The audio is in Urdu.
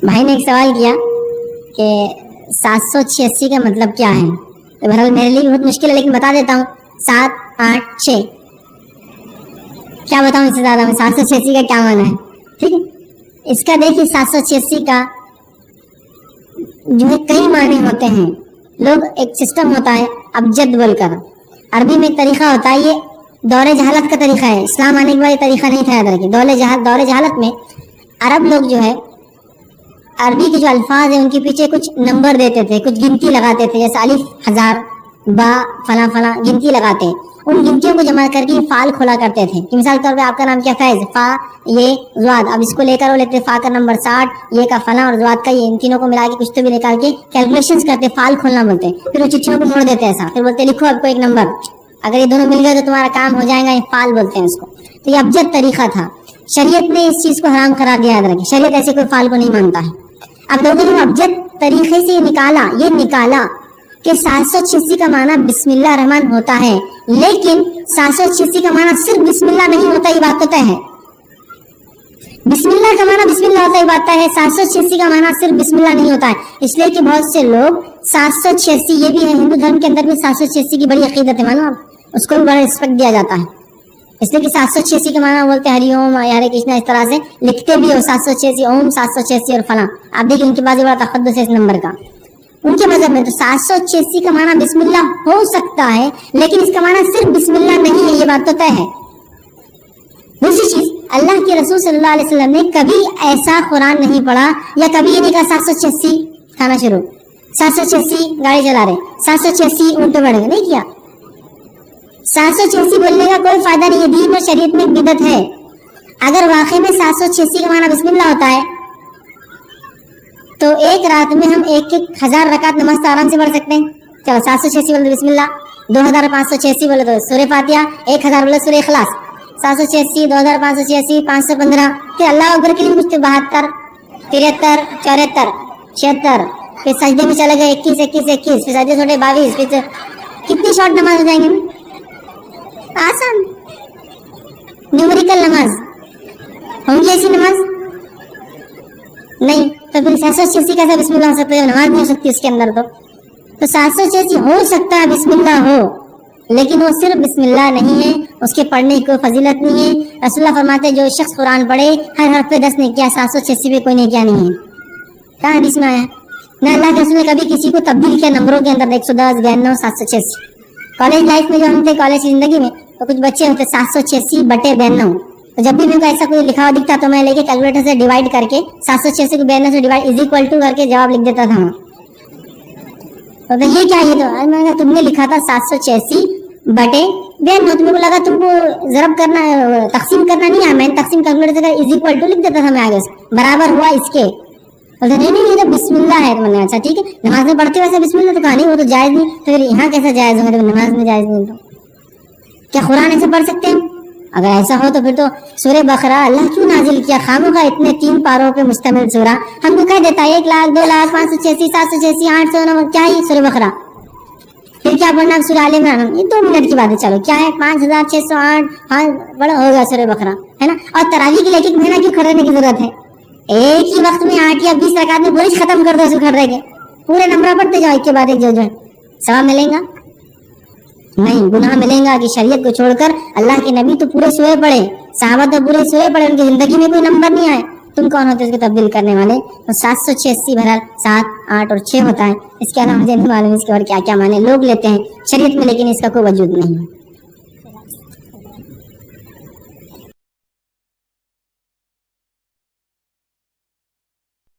بھائی نے ایک سوال کیا کہ 786 کا مطلب کیا ہے. تو بہرحال میرے لیے بہت مشکل ہے لیکن بتا دیتا ہوں. 7 8 6 کیا بتاؤں اس سے زیادہ میں. 786 کا کیا معنی ہے, ٹھیک ہے. اس کا دیکھیے 786 کا جو ہے کئی معنی ہوتے ہیں. لوگ ایک سسٹم ہوتا ہے ابجد بول کر, عربی میں طریقہ ہوتا ہے, یہ دور جہالت کا طریقہ ہے. اسلام آنے کے بعد یہ طریقہ نہیں تھا. یاد رکھیں دور جہالت میں عرب لوگ جو ہے عربی کے جو الفاظ ہیں ان کے پیچھے کچھ نمبر دیتے تھے, کچھ گنتی لگاتے تھے, جیسے الف 1000 با فلاں فلاں گنتی لگاتے ہیں. ان گنتیوں کو جمع کر کے فال کھولا کرتے تھے. کہ مثال کے طور پہ آپ کا نام کیا فیض, فا یہ زواد, اب اس کو لے کر وہ لیتے فا کا نمبر 60, یہ کا فلاں اور زواد کا یہ, ان تینوں کو ملا کے کچھ تو بھی نکال کے کیلکولیشنز کرتے, فال کھولنا بولتے ہیں. پھر وہ چٹھیوں کو موڑ دیتے ایسا, پھر بولتے لکھو آپ کو ایک نمبر, اگر یہ دونوں مل گئے تو تمہارا کام ہو جائے گا. یہ فال بولتے ہیں اس کو. تو یہ ابجد طریقہ تھا. شریعت نے اس چیز کو حرام قرار دیا. یاد رکھیں شریعت ایسے کوئی فال کو نہیں مانتا ہے. اب لوگوں نے ابجد طریقے سے یہ نکالا کہ 786 کا معنی بسم اللہ الرحمن ہوتا ہے, لیکن 786 کا معنی صرف بسم اللہ نہیں ہوتا, یہ بات تو طے ہے. بسم اللہ کا معنی بسم اللہ ہوتا ہے, یہ بات طے ہے. 786 کا معنی صرف بسم اللہ نہیں ہوتا ہے, اس لیے کہ بہت سے لوگ 786 یہ بھی ہے, ہندو دھرم کے اندر بھی 786 کی بڑی عقیدت ہے, معلوم آپ, اس کو بھی بڑا رسپیکٹ دیا جاتا ہے. اس لیے کہ 786 کا معنی بولتے ہیں ہری اوم ہرے کرشنا, اس طرح سے لکھتے بھی ہو 786 اوم 786 اور فلاں. آپ دیکھیں ان کے پاس بڑا تقدس ہے اس نمبر کا ان کے مذہب میں. تو 786 کا معنی بسم اللہ ہو سکتا ہے, لیکن اس کا معنی صرف بسم اللہ نہیں ہے, یہ بات تو طے ہے. دوسری چیز, اللہ کے رسول صلی اللہ علیہ وسلم نے کبھی ایسا قرآن نہیں پڑھا یا کبھی یہ نہیں کہا 786 کھانا شروع, 786 گاڑی چلا رہے, 786 اونٹ پہ بڑھے, نہیں کیا. 786 بولنے کا کوئی فائدہ نہیں ہے. دین اور شریعت میں بدعت ہے. اگر واقعی میں 786 کا معنی بسم اللہ ہوتا ہے تو ایک رات میں ہم 1000 رکعت نماز تو آرام سے پڑھ سکتے ہیں. چلو 786 بولے بسم اللہ, 2586 بولے تو سورہ فاتحہ, 1000 بولے سورہ اخلاص. 786 2586 515, پھر اللہ اکبر کے لیے کچھ 72 73 74 76, پھر سجدے میں چلے گئے 21 21 21, پھر سجدے چھوٹے 22, پھر کتنی شارٹ نماز ہو جائیں گے. آسان نیومیریکل نماز ہوں گی ایسی نماز نہیں. تو پھر 786 کیسا بسم اللہ ہو سکتا ہے, نماز نہیں ہو سکتی اس کے اندر. تو 786 ہو سکتا ہے بسم اللہ ہو, لیکن وہ صرف بسم اللہ نہیں ہے, اس کے پڑھنے کی کوئی فضیلت نہیں ہے. رسول اللہ فرماتے ہیں جو شخص قرآن پڑھے ہر حرف پہ 10 نے کیا, 786 پہ کوئی نے کیا نہیں ہے. کہاں حدیث میں آیا؟ نہ اللہ کے رسول نے کبھی کسی کو تبدیل کیا نمبروں کے اندر 110 92 786. کالج لائف میں جو ہم تھے, کالج کی زندگی میں, تو کچھ بچے ہوتے 786/92. تو جب بھی میرے کو ایسا کوئی لکھا ہوا دکھتا تو میں لے کے کیلکولیٹر سے ڈیوائڈ کر کے 786 کو 92 سے ڈیوائڈ از اکول ٹو کر کے جواب لکھ دیتا تھا. تو یہ کیا, یہ تو میں نے تم نے لکھا تھا 786/92. تم کو لگا تم کو ضرب کرنا تقسیم کرنا نہیں ہے, میں تقسیم کیلکولیٹر سے از اکول ٹو لکھ دیتا تھا میں, آگے برابر ہوا اس کے. نہیں یہ تو بسم اللہ ہے. تو میں نے اچھا ٹھیک ہے, نماز میں پڑھتے ویسے بسم اللہ تو کہا نہیں, وہ تو جائز نہیں. تو پھر یہاں کیسا جائز ہوگا جب نماز میں جائز نہیں؟ تو کیا قرآن ایسے پڑھ سکتے ہیں؟ اگر ایسا ہو تو پھر تو سورہ بقرہ اللہ کیوں نازل کیا خامخواہ اتنے 3 پاروں پہ مشتمل سورہ؟ ہم کو کہہ دیتا ہے 1 لاکھ 2 لاکھ 586 786 809 کیا ہے سورہ بقرہ. پھر کیا پڑھنا سورہ آل عمران, یہ 2 منٹ کی بات ہے. چلو کیا ہے 5608, ہاں بڑا ہوگا سورہ بقرہ ہے نا. اور تراویح کے لیے 1 مہینہ کیوں کھڑنے کی ضرورت ہے؟ ایک ہی وقت میں 8 یا 20 رکعت میں پوری ختم کر دو. اس کو کھڑ رہے کے پورے نمبر پڑھتے جاؤ ایک کے بعد ایک, جو ہے ثواب ملیں گا نہیں, گناہ ملیں گا. کہ شریعت کو چھوڑ کر اللہ کے نبی تو پورے سورے پڑھے, صحابہ تو پورے سورے پڑھے, ان کی زندگی میں کوئی نمبر نہیں آئے. تم کون ہوتے اس کو تبدیل کرنے والے؟ تو 786 بہرحال 7 8 اور 6 ہوتا ہے. اس کے علاوہ مجھے نہیں معلوم اس کے اور کیا کیا معنی لوگ لیتے ہیں شریعت میں, لیکن اس کا کوئی وجود نہیں ہے.